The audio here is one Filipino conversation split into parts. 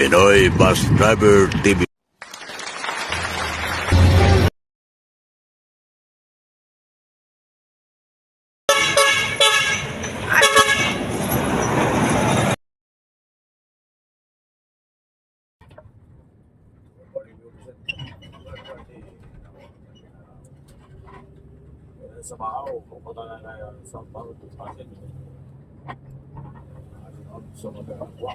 Pinoy Bus Driver TV. Sa Macau, pupunta na tayo sa Sao Paulo, Pasig. So, magagawa.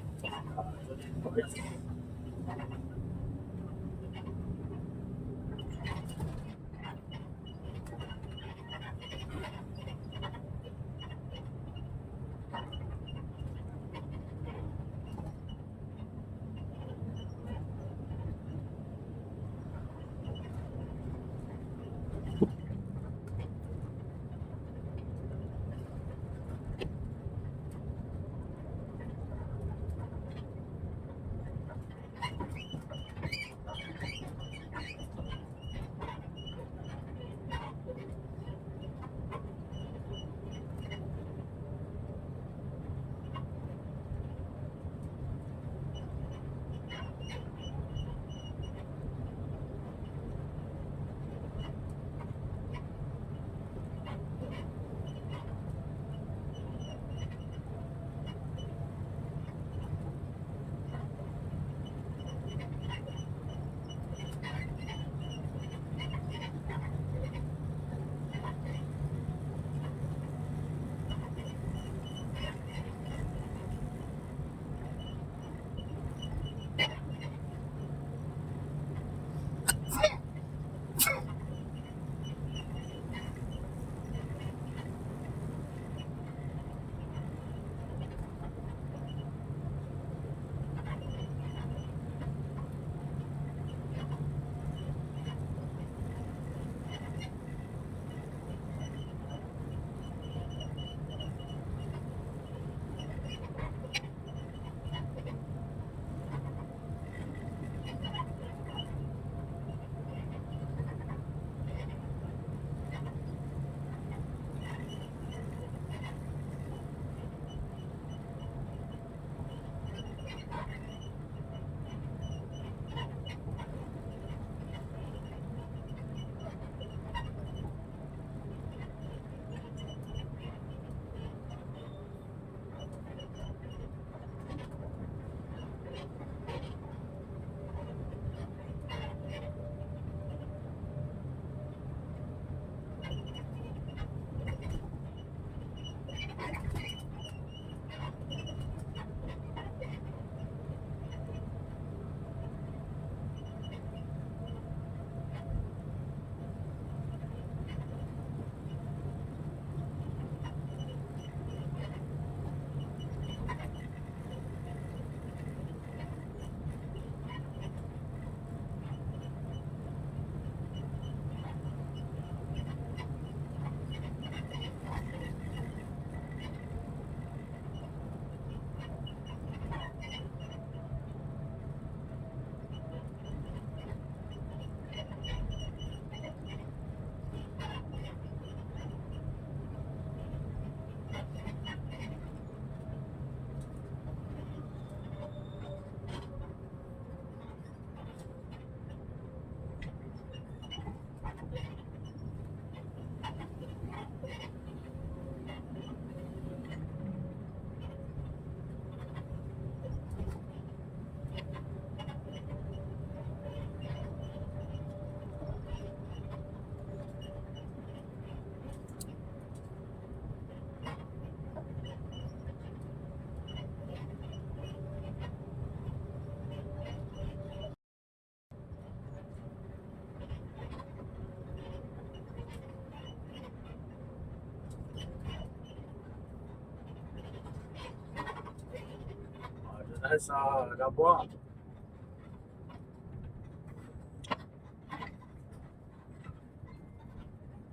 Dahil sa Labuan.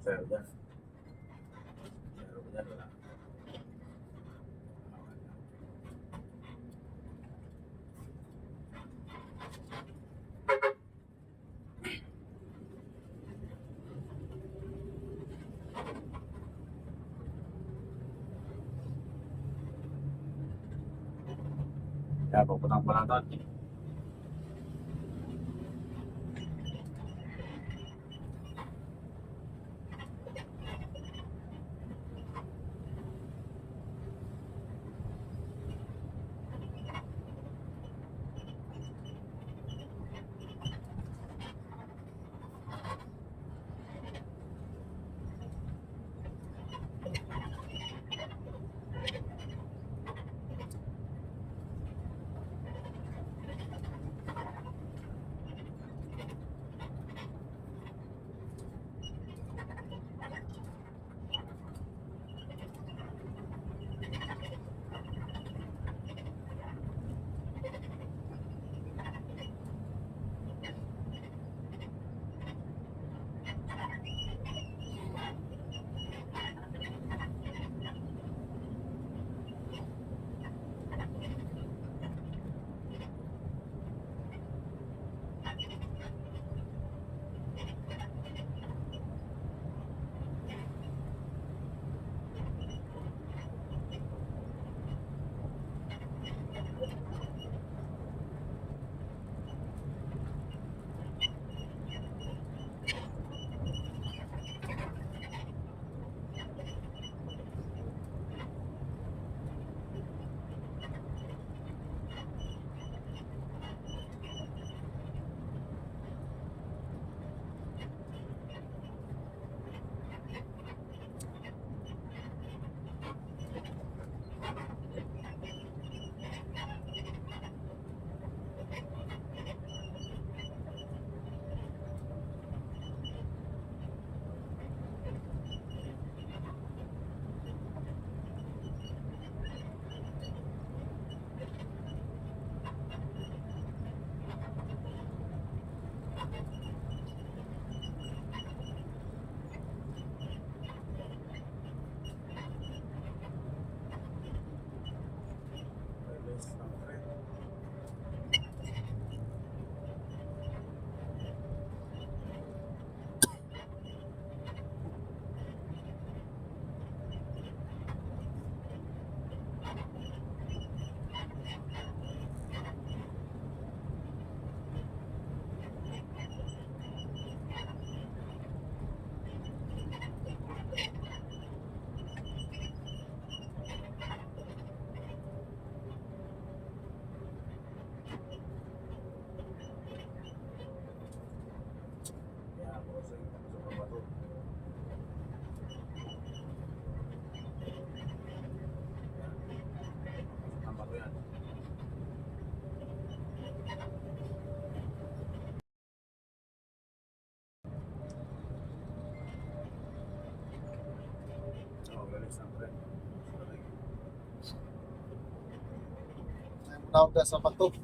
Sir, yan. Sir, yan wala. Kaya pupunta ang Balatan. tawag na sa pato.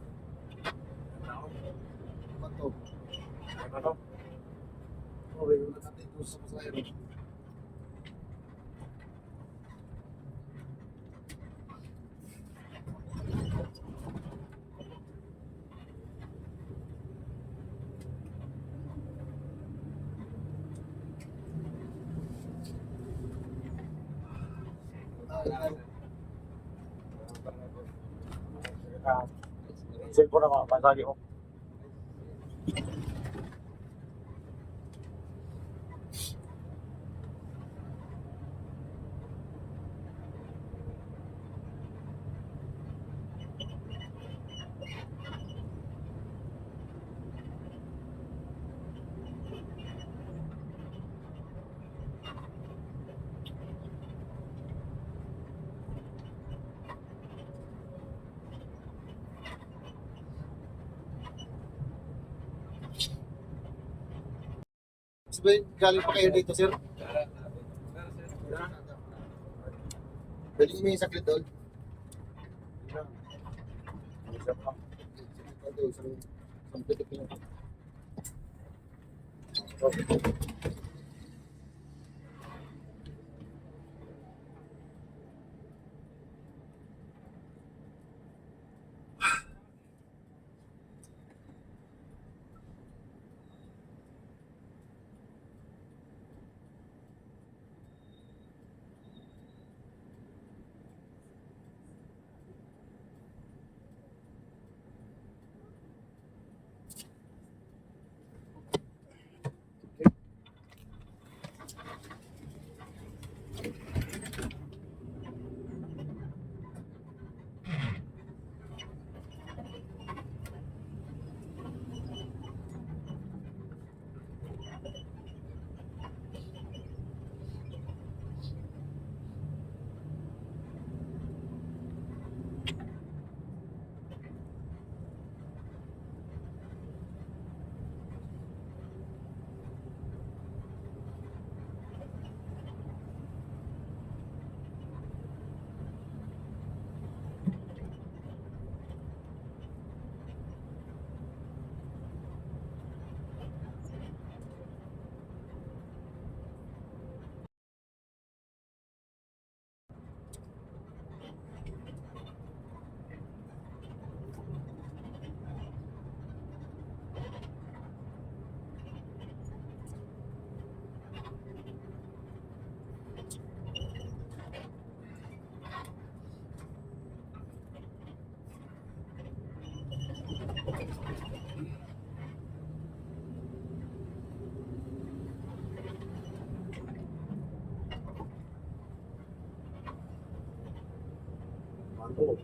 Pato. Ano? Okay, wala natin doon sa masayro. Cellphone ako, pasagi ko. Sabi, galing pa kayo dito, sir? Galing mo yung saklit doon? Isang pitik lang. Ano?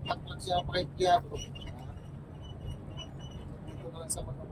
Taklat siya pakikiyap. Dito na lang sa mga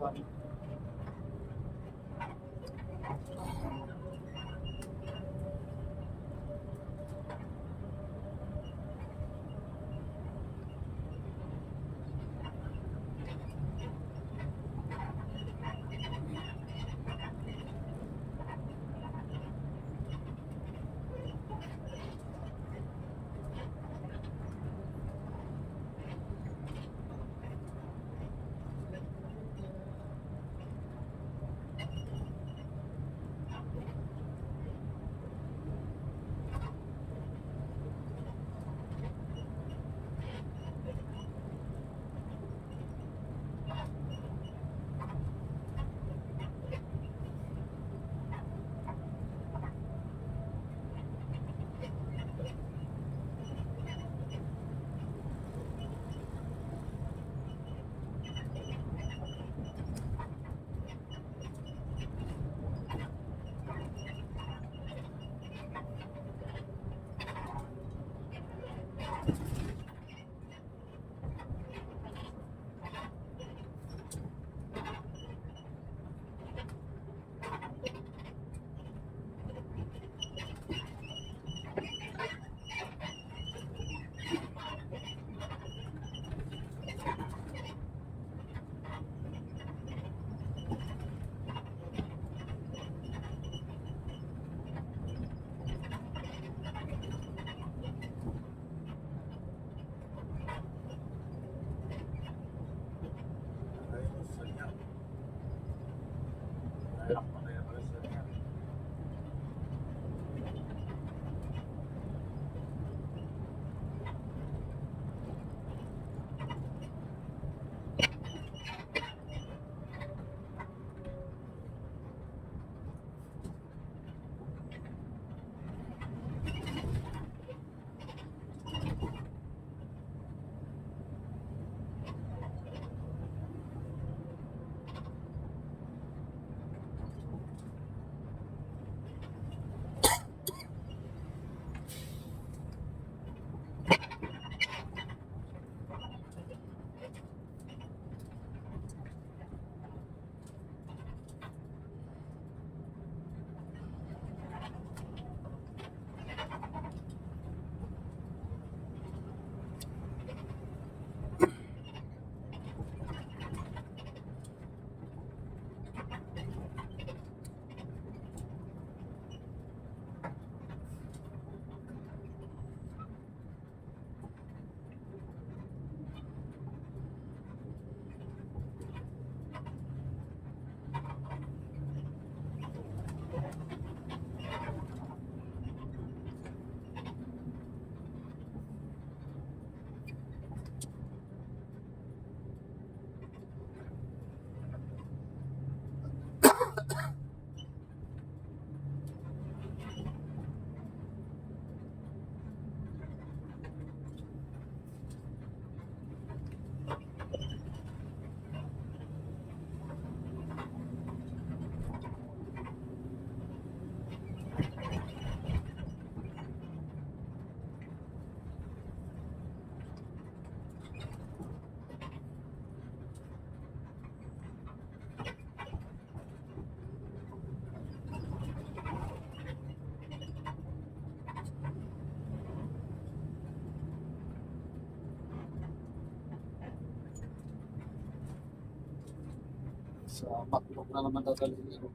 Sa backlock na naman dadalhin yun.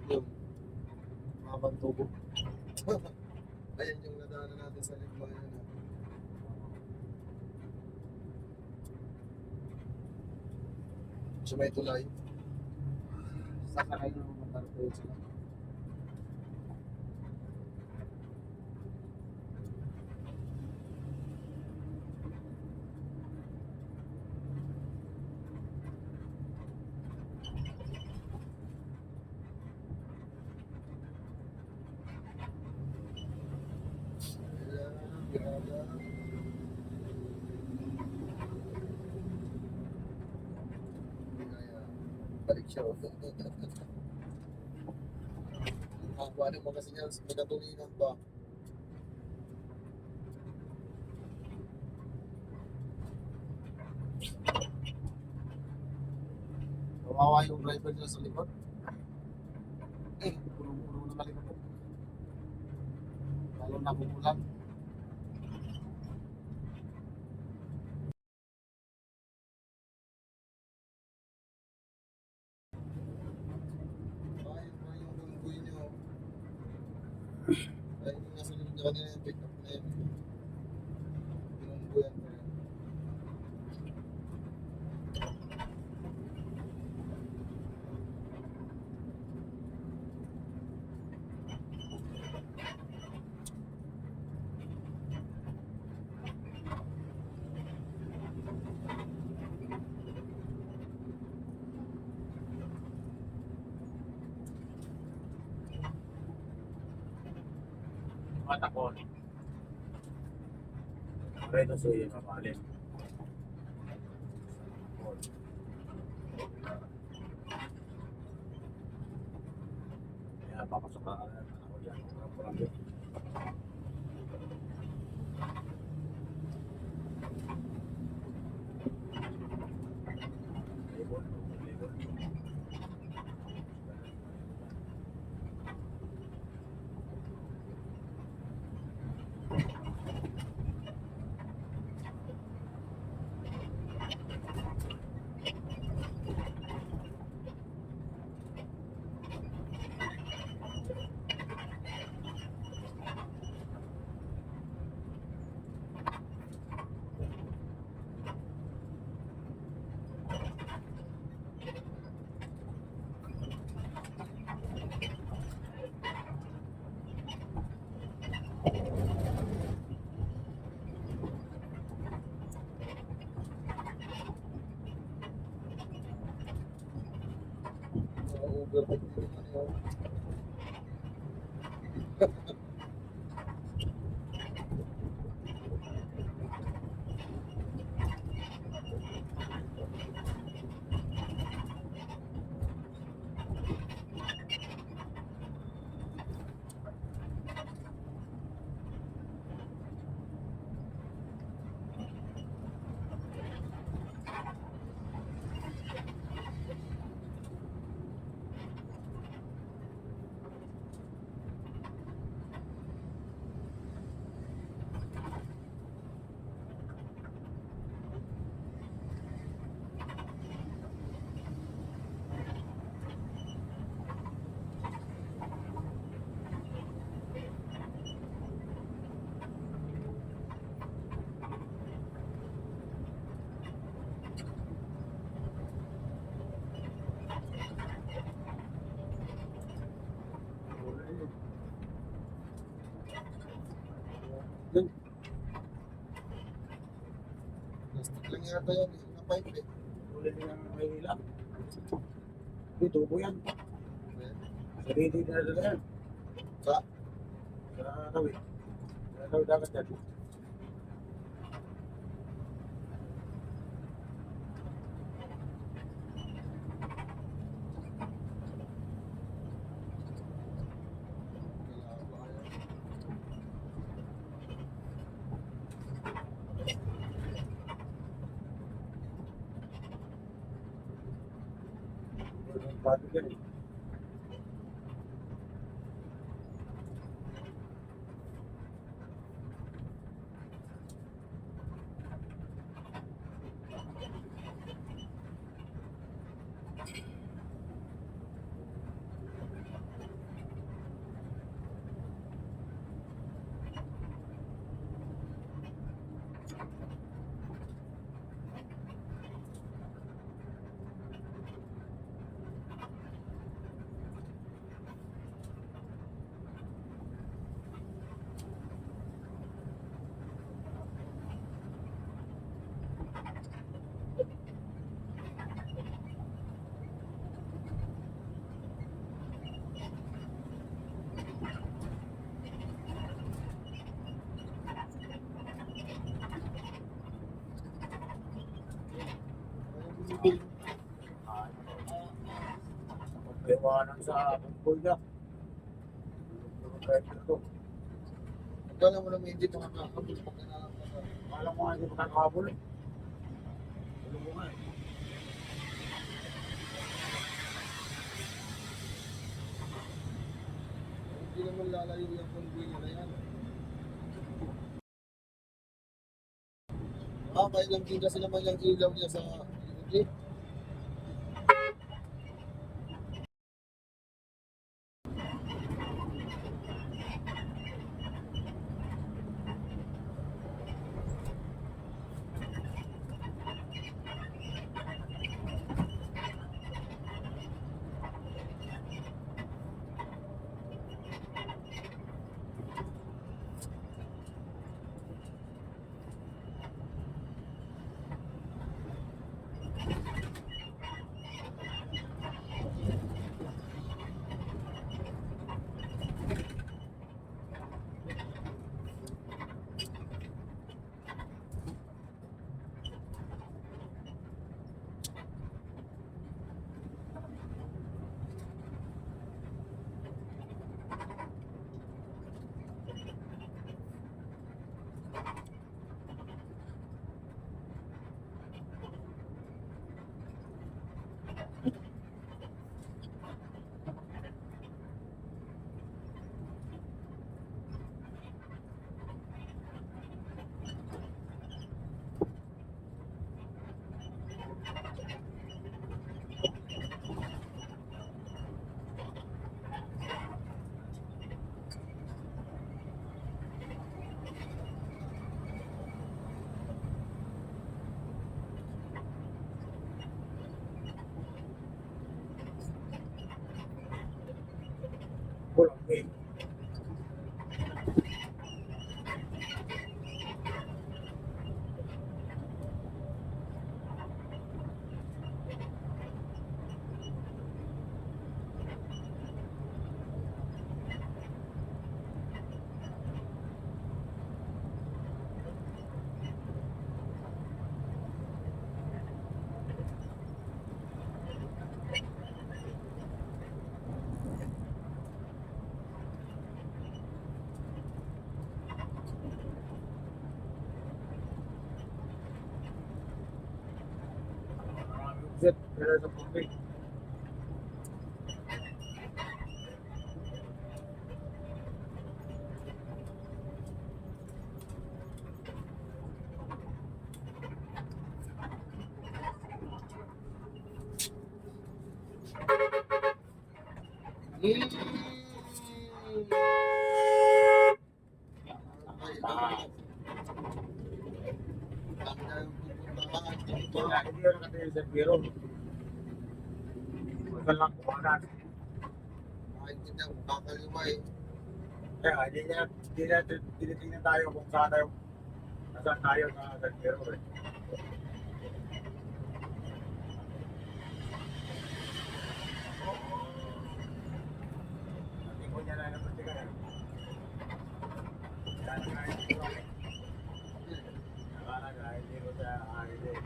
Yung mahabang tubo. Ayan yung nadaanan natin sa Ligmayan. Sa may tulay. Saka kayo ng matarapin sila. Balik siya. Ano mo kasi yan, nagatulinan pa. Kawawa yung driver niya sa likod. Puro-puro na malikot. Lalo na kumulan. Ayun pa yung bunggoy niyo. Ay, yung nasa likod niya kanina yung pick up na yun. Binunggoyan pa yun. Matakon. Reto suyo kapalit. Kaya papasok ka ako dyan. Parang yun. Labor. Overtake naman yun. Plastic lang yata yan. Na pipe eh. Ulit ng Maynila. Dito po yan. Ayan. Sa dito na dala yan. Sa? Sa tawid. Sa tawid dagat yan. Bago yan eh. building. Pagkaiwanan sa bungkol niya. Kala mo naman hindi makakabot pag nanalang ka sa... Alam mo nga hindi makakabol eh. Alam mo nga eh. Hindi naman lalayo yung convoy niya na yan. Ilang din kasi naman yung ilaw niya sa likod. Kulang eh. Jet, kaya sa pagkain. Hindi na nakatayo sa biro. Huwag lang kumanan. Hindi na kakaliway. Kaya hindi na tinitingnan tayo kung saan tayo. Nasaan tayo sa biro eh. Hindi ko niya na napantikan eh. Kaya na kahit ito eh. Nakala kahit hindi ko siya ahit eh.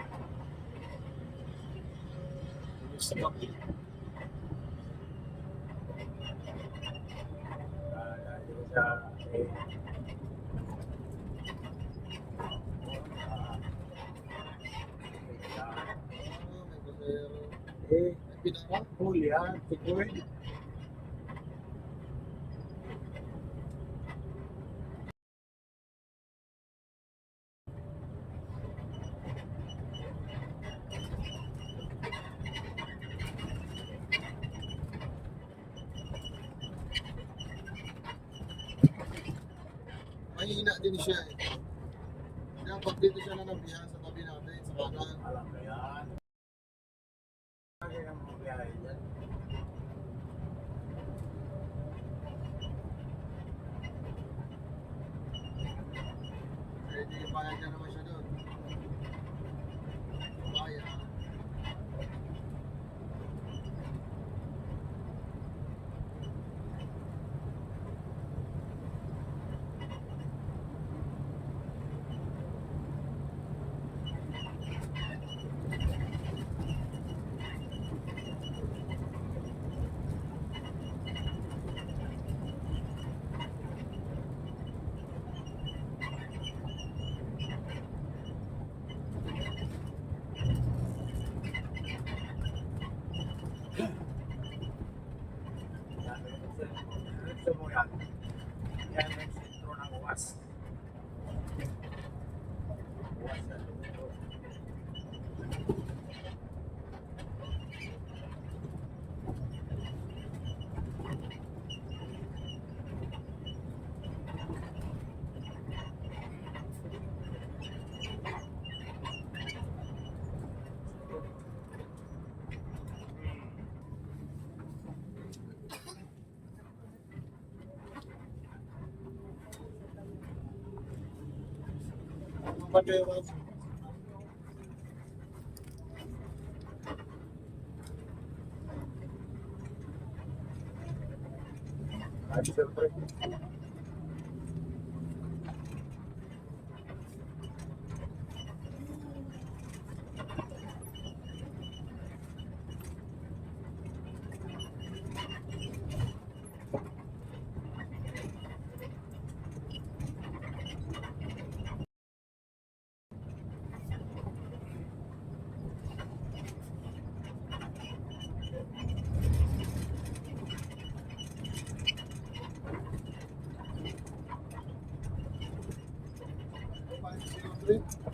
Eh, Pinaka? huli yan, sikuin. Mahina din siya eh. Dapat dito siya na nabihan sa tabi natin, sa kanan. Alam na yan. Lagi ng mga biyahe dyan. Pwede ipayag na naman siya doon. Payag. Ang materas. Ay, siyempre.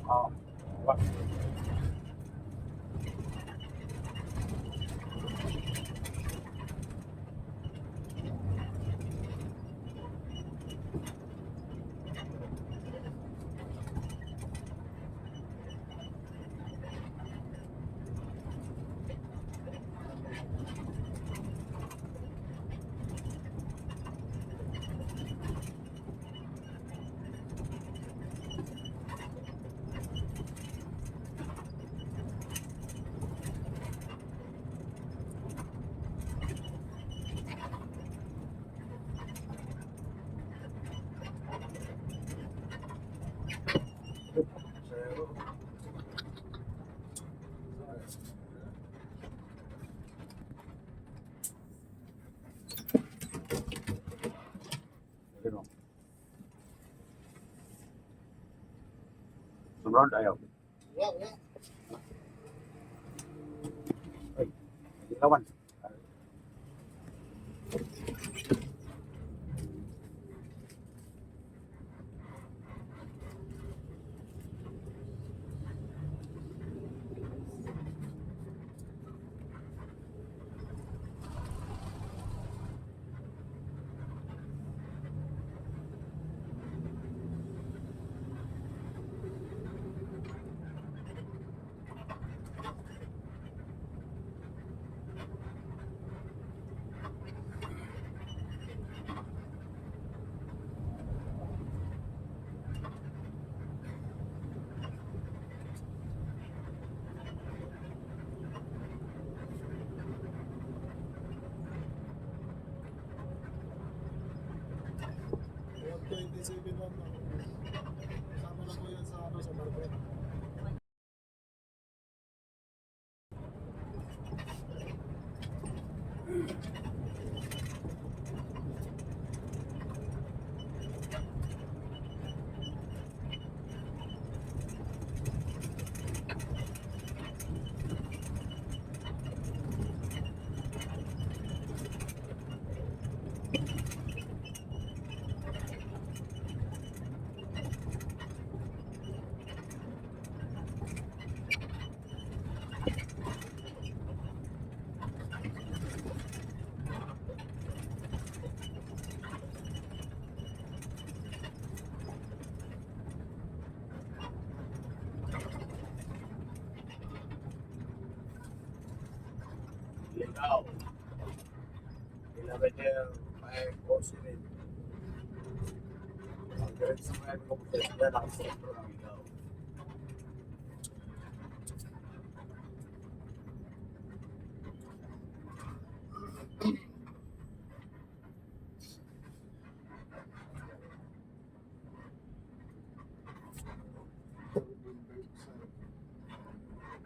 Ah, wag. Zero. Ganun. Sunod, ayaw. Wala. Ay, ilawan. Yung 27 lang na. Kasama na ko yan sa ano sa market. Ligaw. Kilometer 509. Ang direct sa mga kilometer, yan ang sentro ng Ligaw.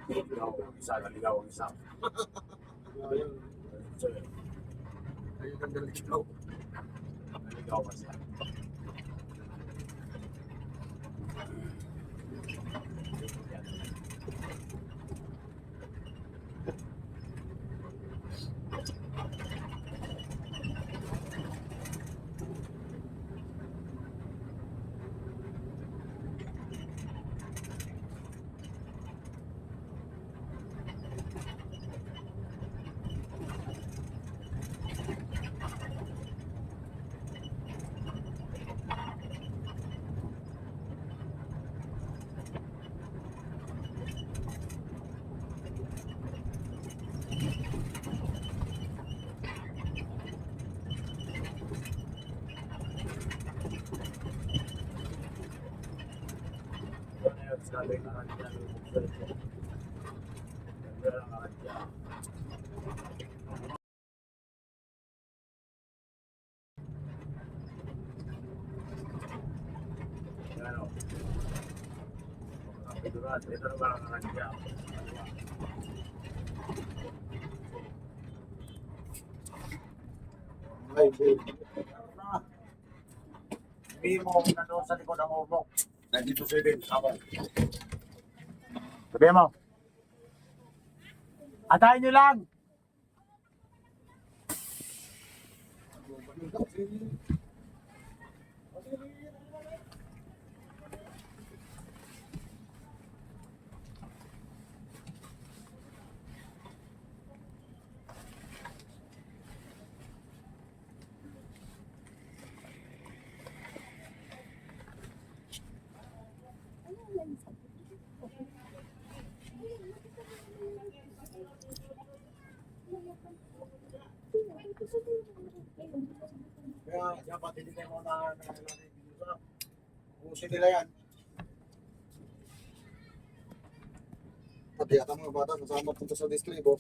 Ligaw ang isa, naligaw ang isa. Ayun. So, Ayun ang naligaw. naligaw pa siya. Sabi na kanya. Sabi na kanya. Ano? Ito na ba ang kanya? Ay, babe. Sabihin mo na doon sa likod ng ubo. Nandito sa ibig. Sabihin mo. Atayin nyo lang! Kaya dapat hindi tayo muna usin nila yan. Pati yata mga bata, kasama punta sa distribo.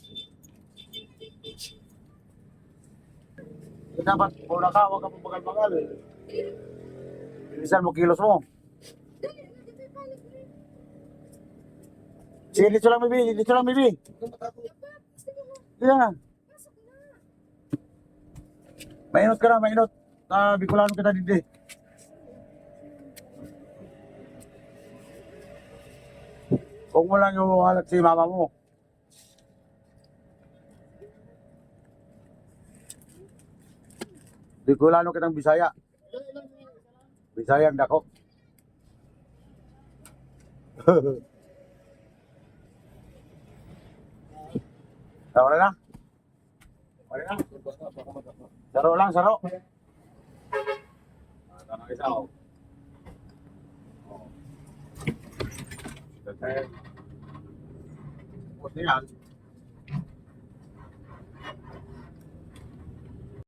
Dapat muna ka, huwag ka mabagal-bagal eh. Bilisan mo kilos mo. Sige, dito lang, Bibi. Dito lang, Bibi. Dito na. Mainot ka na, mainot. Bicolano kita dito eh. Huwag mo lang yung halat si mama mo. Bicolano kitang Bisaya. Bisayang dako. Wala na? Wala na? Saro lang, saro. Tanong isa ako. Okay. Buti yan.